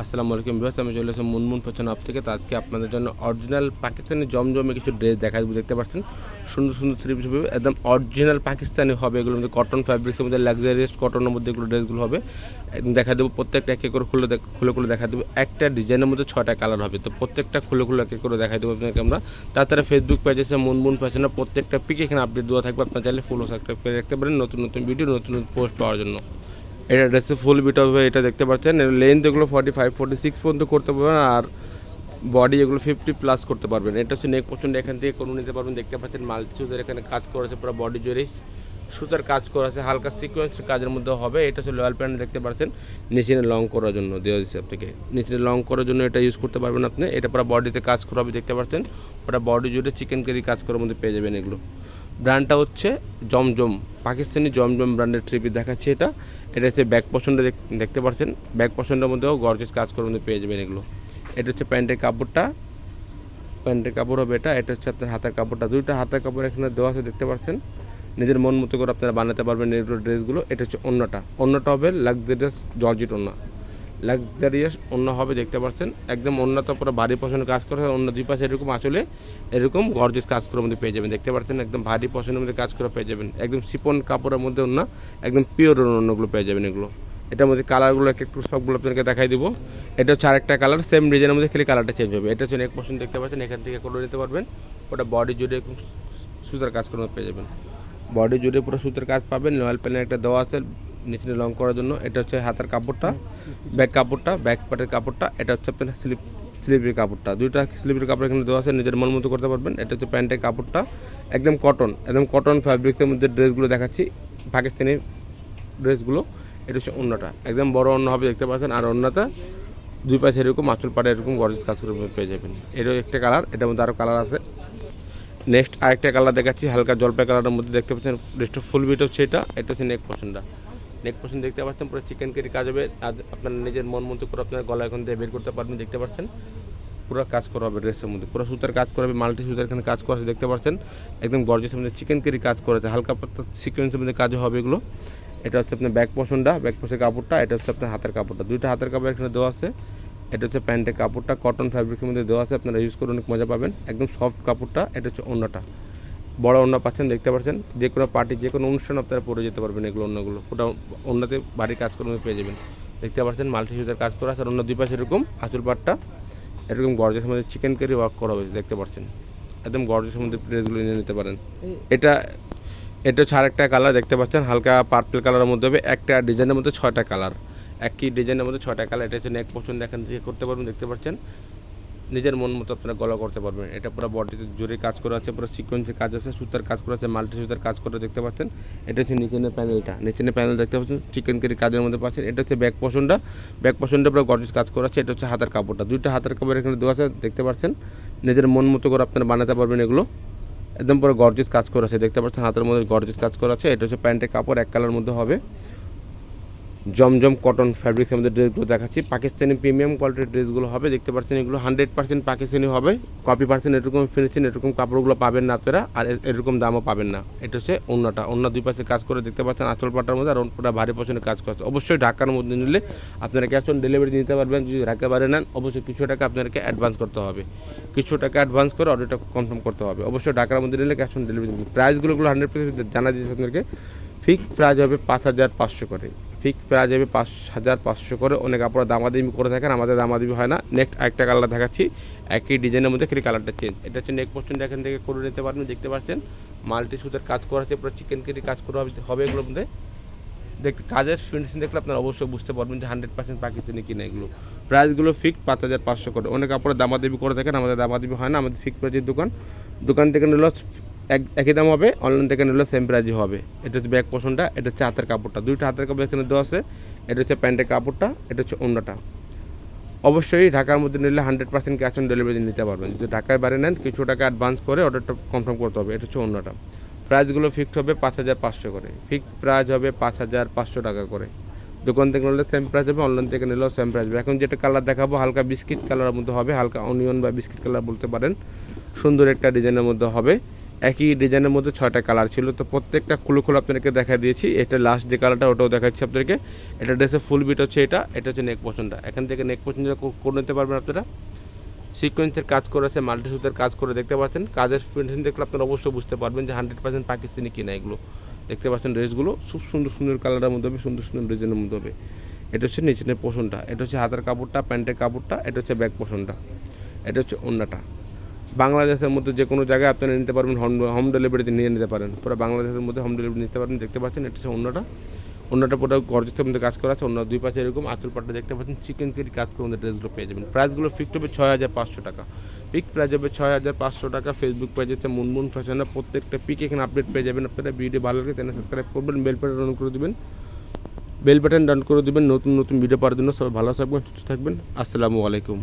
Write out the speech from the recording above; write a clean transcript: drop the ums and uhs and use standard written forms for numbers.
আসসালামু আলাইকুম ভিউয়ার্স, আমি চলে এসেছি মুনমুন ফ্যাশন হাব থেকে। তো আজকে আপনাদের জন্য অরিজিনাল পাকিস্তানি জমজমে কিছু ড্রেস দেখাবো। দেখতে পাচ্ছেন সুন্দর সুন্দর থ্রি পিস হবে, একদম অরিজিনাল পাকিস্তানি হবে। এগুলোর মধ্যে কটন ফ্যাব্রিক্সের মধ্যে লাক্সারিয়াস কটনের মধ্যে এগুলো ড্রেসগুলো হবে। একদম দেখা দেবো, প্রত্যেকটা এক এক করে খুলে খুলে দেখা দেবো। একটা ডিজাইনের মধ্যে 6টা কালার হবে, তো প্রত্যেকটা খুলে খুলে এক এক করে দেখাই দেবো আপনাকে আমরা। তাছাড়া ফেসবুক পেজ আছে মুনমুন ফ্যাশনের, প্রত্যেকটা পিকে এখানে আপডেট দেওয়া থাকবে। আপনার চাইলে ফুল সাবস্ক্রাইব করে রাখতে পারেন নতুন নতুন ভিডিও, নতুন নতুন পোস্ট পাওয়ার জন্য। এটা ড্রেসে ফুল বিট হবে, এটা দেখতে পাচ্ছেন। এর লেন্থ এগুলো 45-46 পর্যন্ত করতে পারবেন, আর বডি এগুলো 50+ করতে পারবেন। এটা হচ্ছে নেক পছন্দ, এখান থেকে করে নিতে পারবেন। দেখতে পাচ্ছেন মাল্টি সুতার এখানে কাজ করা আছে, পুরো বডি জুড়ে সুতার কাজ করা আছে, হালকা সিকোয়েন্সের কাজের মধ্যে হবে। এটা হচ্ছে লয়াল প্যান্ট, দেখতে পাচ্ছেন নিচে লং করার জন্য দেওয়া দিচ্ছে আপনাকে। নিচে লং করার জন্য এটা ইউজ করতে পারবেন আপনি। এটা পুরো বডিতে কাজ করা হবে, দেখতে পাচ্ছেন পুরো বডি জুড়ে চিকেন কারি কাজ করার মধ্যে পেয়ে যাবেন। এগুলো ব্র্যান্ডটা হচ্ছে জমজম, পাকিস্তানি জমজম ব্র্যান্ডের থ্রি পিস দেখাচ্ছি। এটা হচ্ছে ব্যাক পছন্দে দেখতে পাচ্ছেন, ব্যাক পছন্দের মধ্যেও গর্জিয়াস কাজ করার মধ্যে পেয়ে যাবেন এগুলো। এটা হচ্ছে প্যান্টের কাপড়টা, প্যান্টের কাপড় হবে এটা। এটা হচ্ছে আপনার হাতের কাপড়টা, দুইটা হাতের কাপড় এখানে দেওয়া আছে, দেখতে পাচ্ছেন। নিজের মন মতো করে আপনারা বানাতে পারবেন এগুলো ড্রেসগুলো। এটা হচ্ছে অন্যটা হবে লাক্সারিয়াস জর্জেট ওন্না, লাক্সারিয়াস অন্য হবে, দেখতে পাচ্ছেন। একদম অন্যটা পুরো ভারী পছন্দের কাজ করা, অন্য দুই পাশে এরকম আসলে এরকম গর্জিয়াস কাজ করার মধ্যে পেয়ে যাবেন, দেখতে পাচ্ছেন। একদম ভারী পছন্দের মধ্যে কাজ করা পেয়ে যাবেন, একদম শিপন কাপড়ের মধ্যে অন্য, একদম পিওর অন্যগুলো পেয়ে যাবেন এগুলো। এটার মধ্যে কালারগুলো এক একটু সবগুলো আপনাকে দেখাই দিব। এটা হচ্ছে আরেকটা কালার, সেম ডিজাইনের মধ্যে খালি কালারটা চেঞ্জ হবে। এটা হচ্ছে নেক পছন্দ, দেখতে পাচ্ছেন, এখান থেকে করে নিতে পারবেন। ওটা বডি জুড়ে এরকম সুতার কাজ করার পেয়ে যাবেন, বডি জুড়ে পুরো সুতার কাজ পাবেন। লয়াল প্যানের একটা দেওয়া আছে নিচে লং করার জন্য। এটা হচ্ছে হাতের কাপড়টা, ব্যাক কাপড়টা, ব্যাক পার্টের কাপড়টা। এটা হচ্ছে আপনার স্লিপের কাপড়টা, দুইটা স্লিপের কাপড় এখানে দেওয়া আছে, নিজের মন মতো করতে পারবেন। এটা হচ্ছে প্যান্টের কাপড়টা, একদম কটন ফ্যাব্রিক্সের মধ্যে ড্রেসগুলো দেখাচ্ছি, পাকিস্তানি ড্রেসগুলো। এটা হচ্ছে অন্যটা, একদম বড় অন্য হবে, দেখতে পাচ্ছেন। আর অন্যটা দুই পাশে এরকম আঁচল পাড়ে এরকম গর্জিয়াস কাজ করে পেয়ে যাবেন। এরও একটা কালার, এটার মধ্যে আরও কালার আছে। নেক্সট আরেকটা কালার দেখাচ্ছি, হালকা জলপাই কালারের মধ্যে, দেখতে পাচ্ছেন। ড্রেসটা ফুল বিট হচ্ছে এটা হচ্ছে নেক পছন্দা। নেক পছন্দ দেখতে পাচ্ছেন, পুরো চিকেন কারি কাজ হবে। আর আপনার নিজের মন মতো করে আপনার গলা এখন দিয়ে বের করতে পারবেন, দেখতে পাচ্ছেন। পুরো কাজ করা হবে ড্রেসের মধ্যে, পুরো সুতার কাজ করা হবে, মাল্টি সুতার এখানে কাজ করা আছে, দেখতে পাচ্ছেন। একদম গর্জিয়াসের মধ্যে চিকেন কারি কাজ করেছে, হালকা পাতলা সিকোয়েন্সের মধ্যে কাজ হবে এগুলো। এটা হচ্ছে আপনার ব্যাক পছন্দা, ব্যাক পছন্দের কাপড়টা। এটা হচ্ছে আপনার হাতের কাপড়টা, দুইটা হাতের কাপড় এখানে দেওয়া আছে। এটা হচ্ছে প্যান্টের কাপড়টা, কটন ফ্যাব্রিকের মধ্যে দেওয়া আছে, আপনারা ইউজ করে অনেক মজা পাবেন, একদম সফট কাপড়টা। এটা হচ্ছে অন্যটা, বড় অন্য পাচ্ছেন, দেখতে পাচ্ছেন। যে কোনো পার্টি, যে কোনো অনুষ্ঠান আপনারা পরে যেতে পারবেন এগুলো। অন্যগুলো ওটা অন্যতে বাড়ির কাজ করে পেয়ে যাবেন, দেখতে পাচ্ছেন। মাল্টি সুতার কাজ করা আছে, আর অন্য দুই পাশে এরকম আঁচল পাটটা এরকম গর্জের মধ্যে চিকেন কারি ওয়ার্ক করা হয়েছে, দেখতে পাচ্ছেন। একদম গর্জের মধ্যে ড্রেসগুলো নিয়ে নিতে পারেন। এটা হচ্ছে আরেকটা কালার, দেখতে পাচ্ছেন, হালকা পার্পল কালারের মধ্যে হবে। একটা ডিজাইনের মধ্যে 6টা কালার, একই ডিজাইনের মধ্যে 6টা কালার। এটা হচ্ছে নেক পছন্দ, এখান থেকে করতে পারবেন, দেখতে পাচ্ছেন। নিজের মন মতো আপনারা গলা করতে পারবেন। এটা পুরো বডিতে জোরে কাজ করা আছে, পুরো সিকোয়েন্সের কাজ আছে, সুতার কাজ করা আছে, মাল্টি সুতার কাজ করে, দেখতে পাচ্ছেন। এটা হচ্ছে নিচের প্যানেলটা, নিচের প্যানেল দেখতে পাচ্ছেন, চিকেন কারি কাজের মধ্যে পাচ্ছেন। এটা হচ্ছে ব্যাক পছন্দটা পুরো গর্জিয়াস কাজ করা আছে। এটা হচ্ছে হাতের কাপড়টা, দুইটা হাতের কাপড় এখানে দেওয়া আছে, দেখতে পাচ্ছেন। নিজের মন মতো করে আপনারা বানাতে পারবেন এগুলো, একদম পুরো গর্জিয়াস কাজ করা আছে, দেখতে পাচ্ছেন। হাতের মধ্যে গর্জিয়াস কাজ করা আছে। এটা হচ্ছে প্যান্টের কাপড়, এক কালার মধ্যে হবে, জমজম কটন ফ্যাব্রিক্সের মধ্যে ড্রেসগুলো দেখাচ্ছি। পাকিস্তানি প্রিমিয়াম কোয়ালিটির ড্রেসগুলো হবে, দেখতে পাচ্ছেন। এগুলো 100% পাকিস্তানি হবে, কপি পার্সেন্ট এরকম ফিনিশিং এরকম কাপড়গুলো পাবেন না আপনারা, আর এরকম দামও পাবেন না। এটা হচ্ছে অন্য দুই পাশে কাজ করে, দেখতে পাচ্ছেন, আঁচল পাটার মধ্যে। আর পুরো ভারী পছন্দের কাজ করছে। অবশ্যই ঢাকার মধ্যে নিলে আপনারা ক্যাশ অন ডেলিভারি নিতে পারবেন। যদি ঢাকা বাইরে নেন, অবশ্যই কিছু টাকা আপনাদেরকে অ্যাডভান্স করতে হবে, কিছু টাকা অ্যাডভান্স করে অর্ডারটা কনফার্ম করতে হবে। অবশ্যই ঢাকার মধ্যে নিলে ক্যাশ অন ডেলিভারি। প্রাইসগুলো 100% জানা দিয়েছে আপনাদেরকে। ফিক্স প্রাইস হবে 5,500 করে, ফিক্স প্রাইস হবে 5,500 করে। অনেক আপনারা দামাদামি করে থাকেন, আমাদের দামাদামি হয় না। নেক্সট আরেকটা কালার দেখাচ্ছি, একই ডিজাইনের মধ্যে খালি কালারটা চেঞ্জ। এটা হচ্ছে নেক পোর্শনটা এখান থেকে করে নিতে পারবেন, দেখতে পাচ্ছেন। মাল্টি সুতার কাজ করা আছে, পুরো চিকেন কারি কাজ করা হবে এগুলোর মধ্যে। দেখতে কাজের ফিনিশিং দেখলে আপনারা অবশ্যই বুঝতে পারবেন যে 100% পাকিস্তানি কিনা এগুলো। প্রাইসগুলো ফিক্স 5,500 করে। অনেক আপনারা দামাদামি করে থাকেন, আমাদের দামাদামি হয় না, আমাদের ফিক্স প্রাইজের দোকান থেকে নিল একই দাম হবে, অনলাইন থেকে নিলে সেম প্রাইজই হবে। এটা হচ্ছে ব্যাক পোর্শনটা, এটা হচ্ছে হাতের কাপড়টা, দুইটা হাতের কাপড় এখানে দেওয়া আছে। এটা হচ্ছে প্যান্টের কাপড়টা, এটা হচ্ছে অন্যটা। অবশ্যই ঢাকার মধ্যে নিলে 100% ক্যাশ অন ডেলিভারি নিতে পারবেন। যদি ঢাকায় বাইরে নেন, কিছু টাকা অ্যাডভান্স করে অর্ডারটা কনফার্ম করতে হবে। এটা হচ্ছে অন্যটা। প্রাইসগুলো ফিক্সড হবে 5,500 করে, ফিক্সড প্রাইস হবে 5,500 টাকা করে। দোকান থেকে নিলে সেম প্রাইস হবে, অনলাইন থেকে নিলেও সেম প্রাইস হবে। এখন যেটা কালার দেখাবো, হালকা বিস্কিট কালারের মধ্যে হবে, হালকা অনিয়ন বা বিস্কিট কালার বলতে পারেন। সুন্দর একটা ডিজাইনের মধ্যে হবে। একই ডিজাইনের মধ্যে 6টা কালার ছিল, তো প্রত্যেকটা খুলে আপনাদেরকে দেখা দিয়েছি। এটা লাস্ট যে কালারটা ওটাও দেখাচ্ছি আপনাদেরকে। এটা ড্রেসের ফুল বিট হচ্ছে, এটা হচ্ছে নেক পোর্শনটা। এখান থেকে নেক পোর্শনটা করে নিতে পারবেন আপনারা। সিকোয়েন্সের কাজ করে আছে, মাল্টি সুতার কাজ করে, দেখতে পাচ্ছেন। কাজের ফিনিশিং দেখলে আপনারা অবশ্যই বুঝতে পারবেন যে 100% পাকিস্তানি কিনা এগুলো। দেখতে পাচ্ছেন ড্রেসগুলো খুব সুন্দর সুন্দর কালারের মধ্যে হবে, সুন্দর সুন্দর ডিজাইনের মধ্যে হবে। এটা হচ্ছে নিচের পোর্শনটা, এটা হচ্ছে হাতার কাপড়টা, প্যান্টের কাপড়টা, এটা হচ্ছে ব্যাক পোর্শনটা, এটা হচ্ছে ওড়নাটা। বাংলাদেশের মধ্যে যে কোনো জায়গায় আপনারা নিতে পারবেন, হোম ডেলিভারিতে নিয়ে নিতে পারেন। পুরো বাংলাদেশের মধ্যে হোম ডেলিভারি নিতে পারবেন। দেখতে পাচ্ছেন এটা হচ্ছে ওড়নাটা পুরো গর্জেসের মধ্যে কাজ করা আছে। ওড়নার দুই পাশে এরকম আঁচল পাটটা দেখতে পাচ্ছেন চিকেন কারি কাজ করে আমাদের ড্রেসগুলো পেয়ে যাবেন। প্রাইসগুলো ফিক্সড হবে 6500 টাকা। পিক প্রাইস হবে 6500 টাকা। ফেসবুক পেজ হচ্ছে মুনমুন ফ্যাশনে। প্রত্যেকটা পিক এখানে আপডেট পেয়ে যাবেন আপনারা। ভিডিও ভালো লাগে চ্যানেল সাবস্ক্রাইব করবেন, বেল বাটন অন করে দিবেন, নতুন নতুন ভিডিও পাওয়ার জন্য। সবাই ভালো থাকবেন, সুস্থ থাকবেন। আসসালামু আলাইকুম।